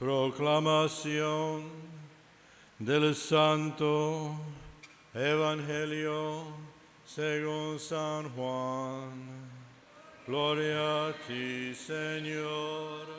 Proclamación del Santo Evangelio según San Juan. Gloria a ti, Señor.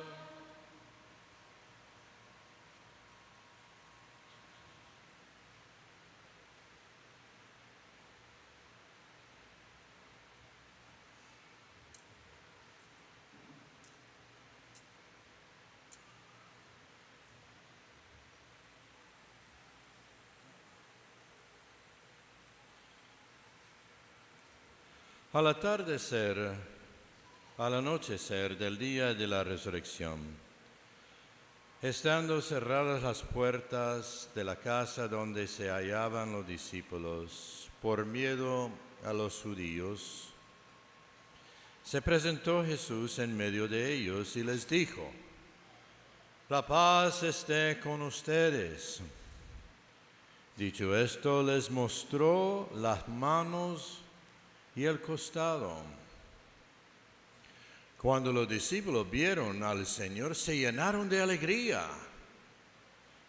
Al atardecer, al anochecer del día de la resurrección, estando cerradas las puertas de la casa donde se hallaban los discípulos, por miedo a los judíos, se presentó Jesús en medio de ellos y les dijo: «La paz esté con ustedes». Dicho esto, les mostró las manos y el costado. Cuando los discípulos vieron al Señor, se llenaron de alegría.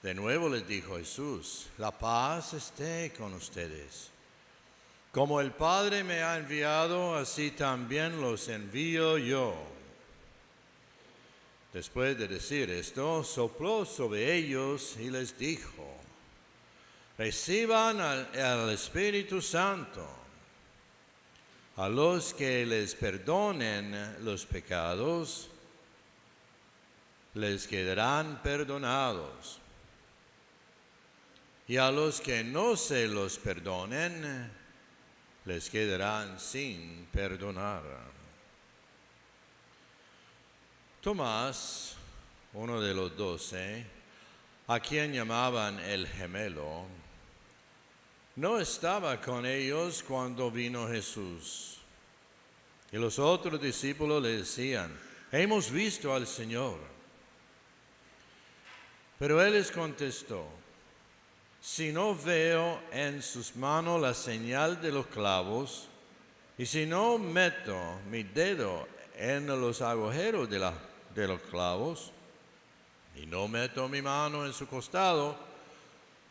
De nuevo les dijo Jesús: «La paz esté con ustedes. Como el Padre me ha enviado, así también los envío yo». Después de decir esto, sopló sobre ellos y les dijo: «Reciban al Espíritu Santo. A los que les perdonen los pecados, les quedarán perdonados. Y a los que no se los perdonen, les quedarán sin perdonar». Tomás, uno de los 12, a quien llamaban el gemelo, no estaba con ellos cuando vino Jesús. Y los otros discípulos le decían: «Hemos visto al Señor». Pero él les contestó: «Si no veo en sus manos la señal de los clavos, y si no meto mi dedo en los agujeros de los clavos, y no meto mi mano en su costado,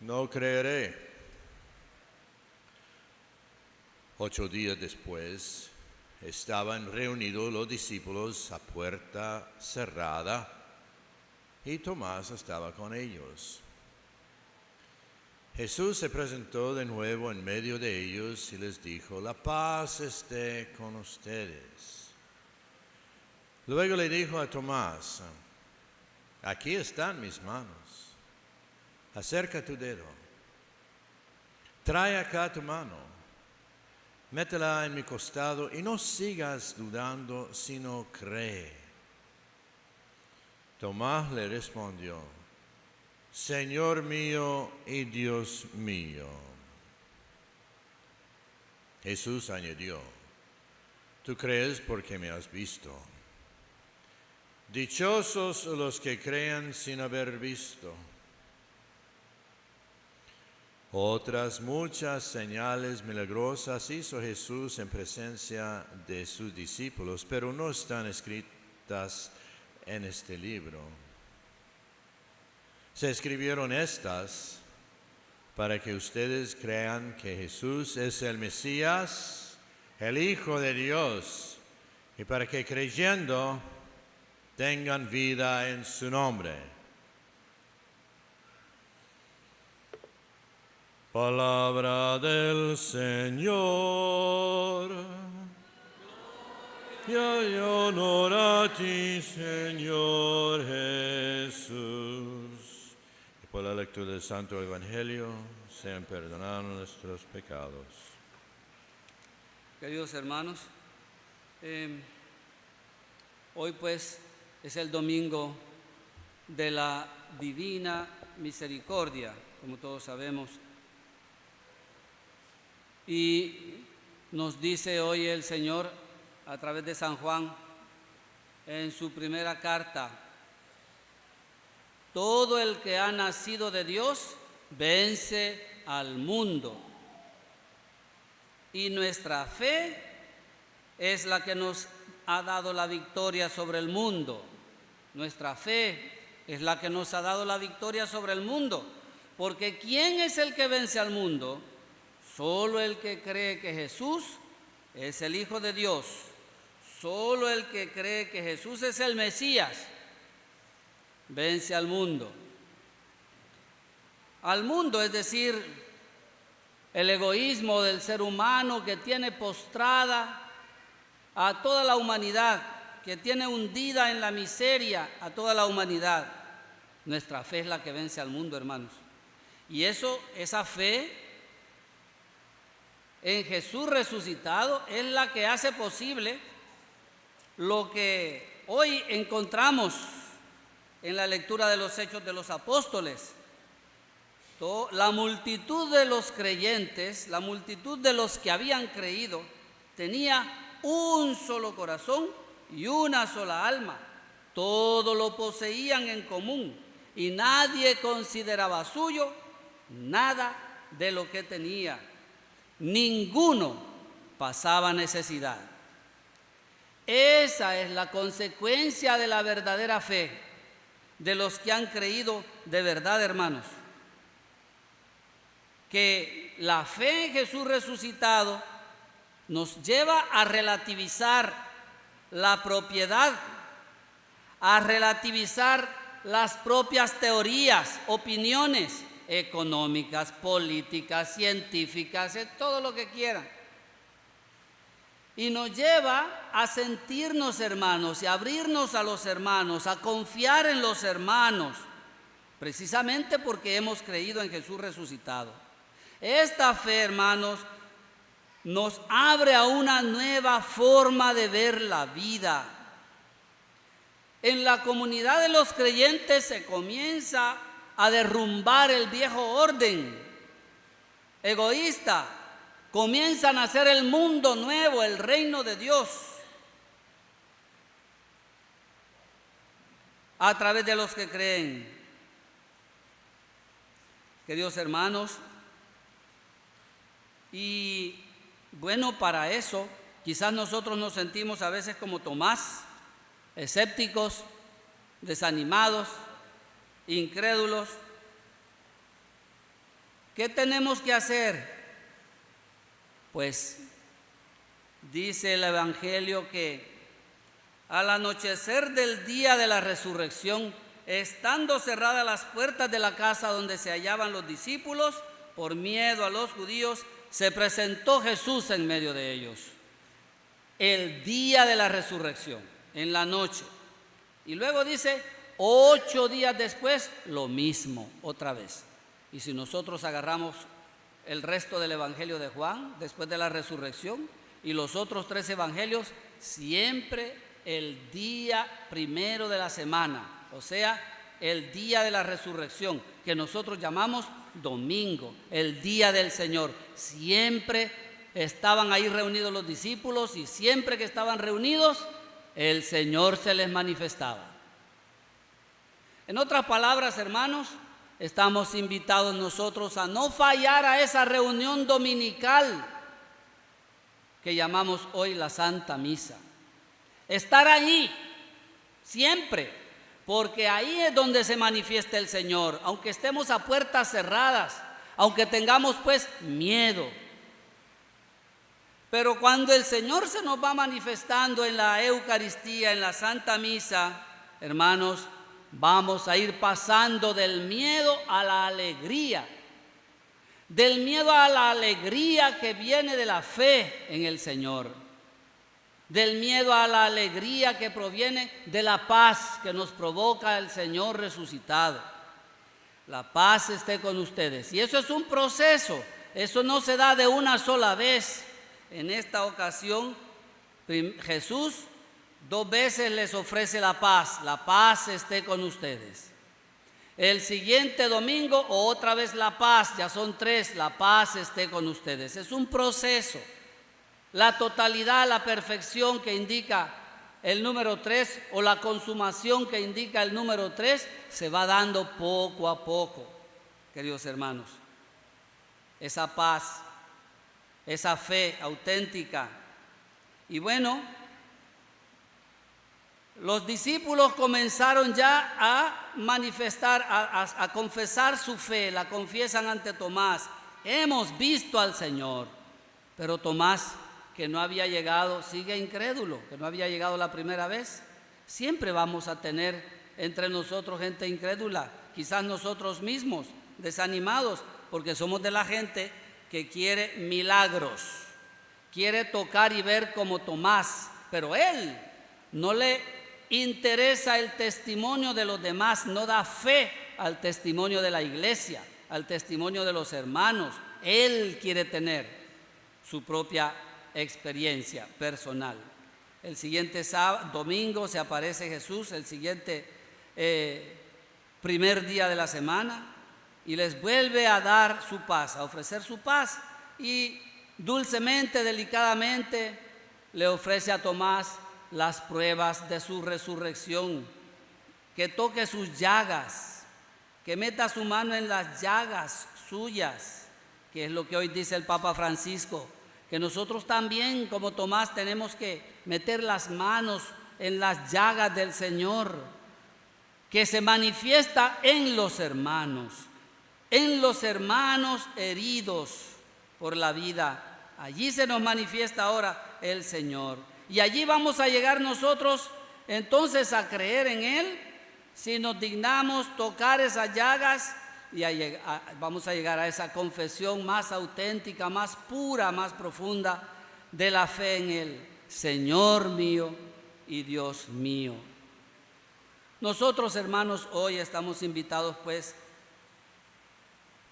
no creeré». 8 días después, estaban reunidos los discípulos a puerta cerrada, y Tomás estaba con ellos. Jesús se presentó de nuevo en medio de ellos y les dijo: «La paz esté con ustedes». Luego le dijo a Tomás: «Aquí están mis manos. Acerca tu dedo. Trae acá tu mano. Métela en mi costado y no sigas dudando, sino cree». Tomás le respondió: «Señor mío y Dios mío». Jesús añadió: «Tú crees porque me has visto. Dichosos los que crean sin haber visto». Otras muchas señales milagrosas hizo Jesús en presencia de sus discípulos, pero no están escritas en este libro. Se escribieron estas para que ustedes crean que Jesús es el Mesías, el Hijo de Dios, y para que creyendo tengan vida en su nombre. Palabra del Señor. Gloria y honor a ti, Señor Jesús. Y por la lectura del Santo Evangelio sean perdonados nuestros pecados. Queridos hermanos, hoy pues es el domingo de la Divina Misericordia, como todos sabemos. Y nos dice hoy el Señor a través de San Juan en su primera carta: todo el que ha nacido de Dios vence al mundo. Y nuestra fe es la que nos ha dado la victoria sobre el mundo. Nuestra fe es la que nos ha dado la victoria sobre el mundo. Porque ¿quién es el que vence al mundo? Solo el que cree que Jesús es el Hijo de Dios. Solo el que cree que Jesús es el Mesías vence al mundo. Al mundo, es decir, el egoísmo del ser humano que tiene postrada a toda la humanidad, que tiene hundida en la miseria a toda la humanidad. Nuestra fe es la que vence al mundo, hermanos. Y esa fe en Jesús resucitado es la que hace posible lo que hoy encontramos en la lectura de los Hechos de los Apóstoles. La multitud de los creyentes, la multitud de los que habían creído, tenía un solo corazón y una sola alma. Todo lo poseían en común y nadie consideraba suyo nada de lo que tenía. Ninguno pasaba necesidad. Esa es la consecuencia de la verdadera fe de los que han creído de verdad, hermanos. Que la fe en Jesús resucitado nos lleva a relativizar la propiedad, a relativizar las propias teorías, opiniones económicas, políticas, científicas, todo lo que quieran. Y nos lleva a sentirnos hermanos y a abrirnos a los hermanos, a confiar en los hermanos, precisamente porque hemos creído en Jesús resucitado. Esta fe, hermanos, nos abre a una nueva forma de ver la vida. En la comunidad de los creyentes se comienza a derrumbar el viejo orden egoísta. Comienza a nacer el mundo nuevo, el reino de Dios, a través de los que creen. Queridos hermanos, y bueno, para eso quizás nosotros nos sentimos a veces como Tomás, escépticos, desanimados, incrédulos. ¿Qué tenemos que hacer? Pues dice el Evangelio que al anochecer del día de la resurrección, estando cerradas las puertas de la casa donde se hallaban los discípulos, por miedo a los judíos, se presentó Jesús en medio de ellos. El día de la resurrección, en la noche. Y luego dice, 8 días después, lo mismo, otra vez. Y si nosotros agarramos el resto del Evangelio de Juan, después de la resurrección, y los otros 3 evangelios, siempre el día primero de la semana, o sea, el día de la resurrección, que nosotros llamamos domingo, el día del Señor. Siempre estaban ahí reunidos los discípulos y siempre que estaban reunidos, el Señor se les manifestaba. En otras palabras, hermanos, estamos invitados nosotros a no fallar a esa reunión dominical que llamamos hoy la Santa Misa. Estar allí siempre, porque ahí es donde se manifiesta el Señor, aunque estemos a puertas cerradas, aunque tengamos pues miedo. Pero cuando el Señor se nos va manifestando en la Eucaristía, en la Santa Misa, hermanos, vamos a ir pasando del miedo a la alegría, del miedo a la alegría que viene de la fe en el Señor, del miedo a la alegría que proviene de la paz que nos provoca el Señor resucitado. La paz esté con ustedes. Y eso es un proceso, eso no se da de una sola vez. En esta ocasión, Jesús 2 veces les ofrece la paz esté con ustedes. El siguiente domingo otra vez la paz, ya son 3, la paz esté con ustedes. Es un proceso. La totalidad, la perfección que indica el número 3 o la consumación que indica el número 3 se va dando poco a poco, queridos hermanos. Esa paz, esa fe auténtica. Y bueno, los discípulos comenzaron ya a manifestar, a confesar su fe, la confiesan ante Tomás. Hemos visto al Señor. Pero Tomás, que no había llegado, sigue incrédulo, que no había llegado la primera vez. Siempre vamos a tener entre nosotros gente incrédula, quizás nosotros mismos, desanimados, porque somos de la gente que quiere milagros, quiere tocar y ver como Tomás, pero él no le interesa el testimonio de los demás, no da fe al testimonio de la iglesia, al testimonio de los hermanos. Él quiere tener su propia experiencia personal. El siguiente domingo se aparece Jesús, el siguiente primer día de la semana, y les vuelve a dar su paz, a ofrecer su paz, y dulcemente, delicadamente, le ofrece a Tomás las pruebas de su resurrección, que toque sus llagas, que meta su mano en las llagas suyas, que es lo que hoy dice el Papa Francisco, que nosotros también, como Tomás, tenemos que meter las manos en las llagas del Señor, que se manifiesta en los hermanos heridos por la vida. Allí se nos manifiesta ahora el Señor. Y allí vamos a llegar nosotros entonces a creer en Él, si nos dignamos tocar esas llagas, y vamos a llegar a esa confesión más auténtica, más pura, más profunda de la fe en Él, Señor mío y Dios mío. Nosotros, hermanos, hoy estamos invitados pues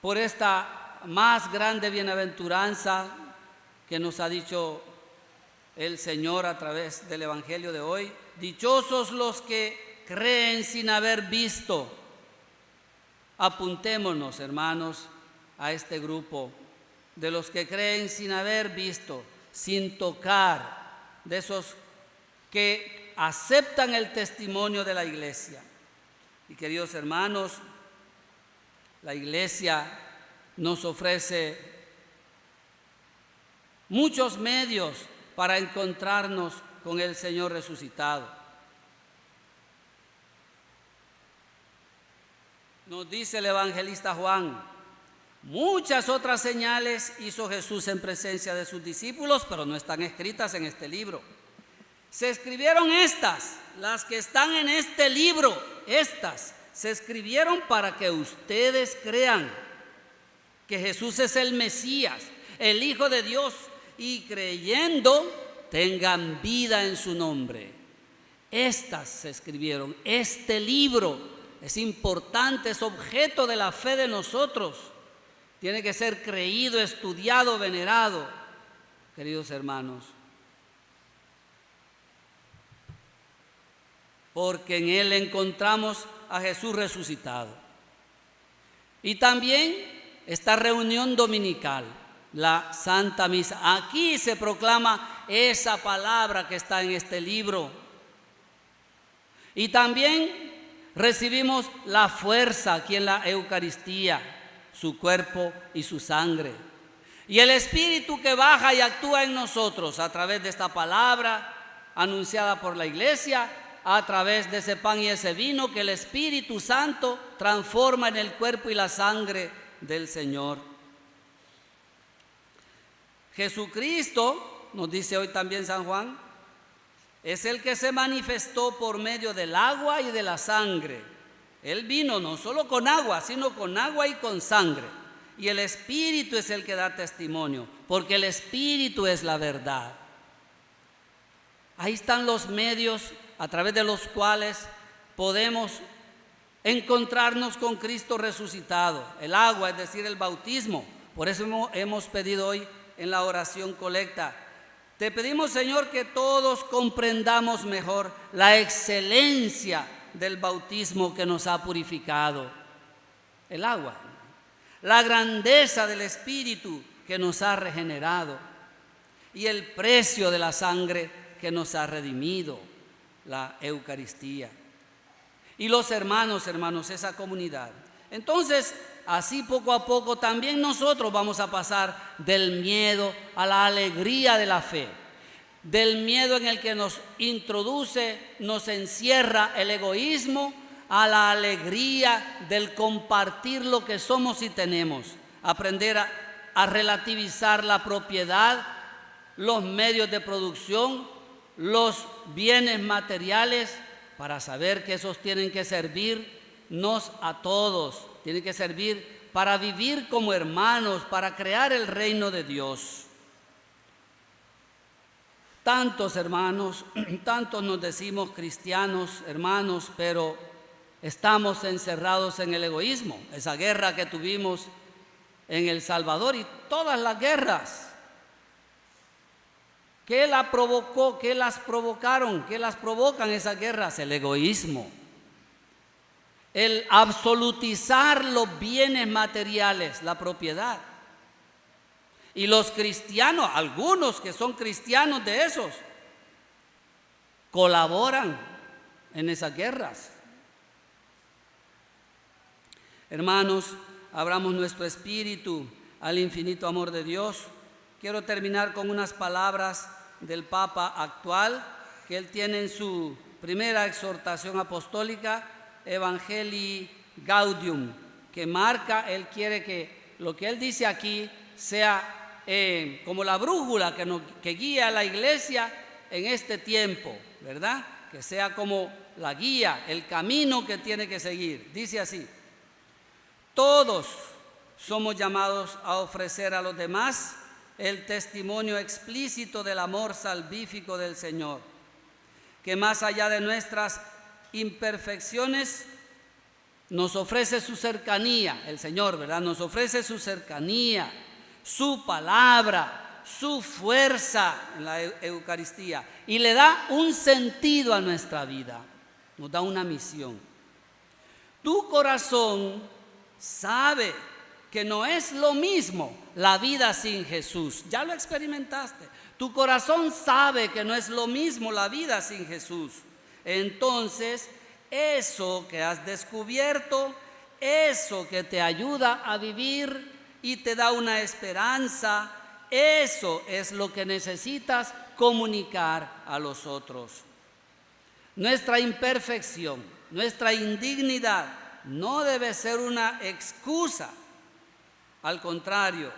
por esta más grande bienaventuranza que nos ha dicho el Señor a través del Evangelio de hoy. Dichosos los que creen sin haber visto. Apuntémonos, hermanos, a este grupo de los que creen sin haber visto, sin tocar, de esos que aceptan el testimonio de la iglesia. Y queridos hermanos, la iglesia nos ofrece muchos medios para encontrarnos con el Señor resucitado. Nos dice el evangelista Juan, muchas otras señales hizo Jesús en presencia de sus discípulos, pero no están escritas en este libro. Se escribieron estas, las que están en este libro, estas se escribieron para que ustedes crean que Jesús es el Mesías, el Hijo de Dios, y creyendo tengan vida en su nombre. Estas se escribieron, este libro es importante, es objeto de la fe de nosotros. Tiene que ser creído, estudiado, venerado, queridos hermanos. Porque en Él encontramos a Jesús resucitado. Y también esta reunión dominical, la Santa Misa. Aquí se proclama esa palabra que está en este libro. Y también recibimos la fuerza aquí en la Eucaristía, su cuerpo y su sangre. Y el Espíritu que baja y actúa en nosotros a través de esta palabra anunciada por la Iglesia, a través de ese pan y ese vino que el Espíritu Santo transforma en el cuerpo y la sangre del Señor. Jesucristo, nos dice hoy también San Juan, es el que se manifestó por medio del agua y de la sangre. Él vino no solo con agua, sino con agua y con sangre. Y el Espíritu es el que da testimonio, porque el Espíritu es la verdad. Ahí están los medios a través de los cuales podemos encontrarnos con Cristo resucitado. El agua, es decir, el bautismo. Por eso hemos pedido hoy en la oración colecta. Te pedimos, Señor, que todos comprendamos mejor la excelencia del bautismo que nos ha purificado, el agua, la grandeza del Espíritu que nos ha regenerado y el precio de la sangre que nos ha redimido, la Eucaristía. Y los hermanos, esa comunidad. Entonces, así poco a poco también nosotros vamos a pasar del miedo a la alegría de la fe. del miedo en el que nos introduce, nos encierra el egoísmo, a la alegría del compartir lo que somos y tenemos. Aprender a relativizar la propiedad, los medios de producción, los bienes materiales, para saber que esos tienen que servirnos a todos, tienen que servir para vivir como hermanos, para crear el reino de Dios. Tantos hermanos, tantos nos decimos cristianos, hermanos, pero estamos encerrados en el egoísmo. Esa guerra que tuvimos en El Salvador y todas las guerras. ¿Qué la provocó? ¿Qué las provocaron? ¿Qué las provocan esas guerras? El egoísmo. El absolutizar los bienes materiales, la propiedad. Y los cristianos, algunos que son cristianos de esos, colaboran en esas guerras. Hermanos, abramos nuestro espíritu al infinito amor de Dios. Quiero terminar con unas palabras del Papa actual que él tiene en su primera exhortación apostólica, Evangelii Gaudium, que marca, él quiere que lo que él dice aquí sea como la brújula que guía a la iglesia en este tiempo, ¿verdad? Que sea como la guía, el camino que tiene que seguir. Dice así: todos somos llamados a ofrecer a los demás el testimonio explícito del amor salvífico del Señor, que más allá de nuestras imperfecciones nos ofrece su cercanía, el Señor, ¿verdad? Nos ofrece su cercanía, su palabra, su fuerza en la Eucaristía, y le da un sentido a nuestra vida, nos da una misión. Tu corazón sabe que no es lo mismo la vida sin Jesús. Ya lo experimentaste. Tu corazón sabe que no es lo mismo la vida sin Jesús. Entonces, eso que has descubierto, eso que te ayuda a vivir y te da una esperanza, eso es lo que necesitas comunicar a los otros. Nuestra imperfección, nuestra indignidad no debe ser una excusa. Al contrario,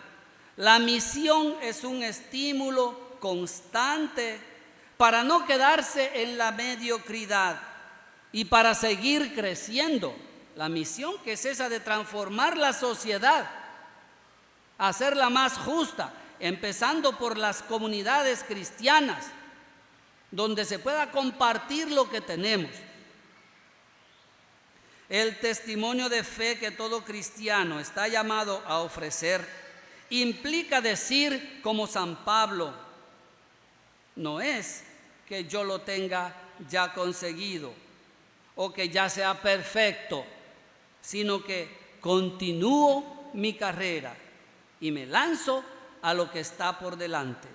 la misión es un estímulo constante para no quedarse en la mediocridad y para seguir creciendo. La misión que es esa de transformar la sociedad, hacerla más justa, empezando por las comunidades cristianas, donde se pueda compartir lo que tenemos. El testimonio de fe que todo cristiano está llamado a ofrecer implica decir como San Pablo: no es que yo lo tenga ya conseguido o que ya sea perfecto, sino que continúo mi carrera y me lanzo a lo que está por delante.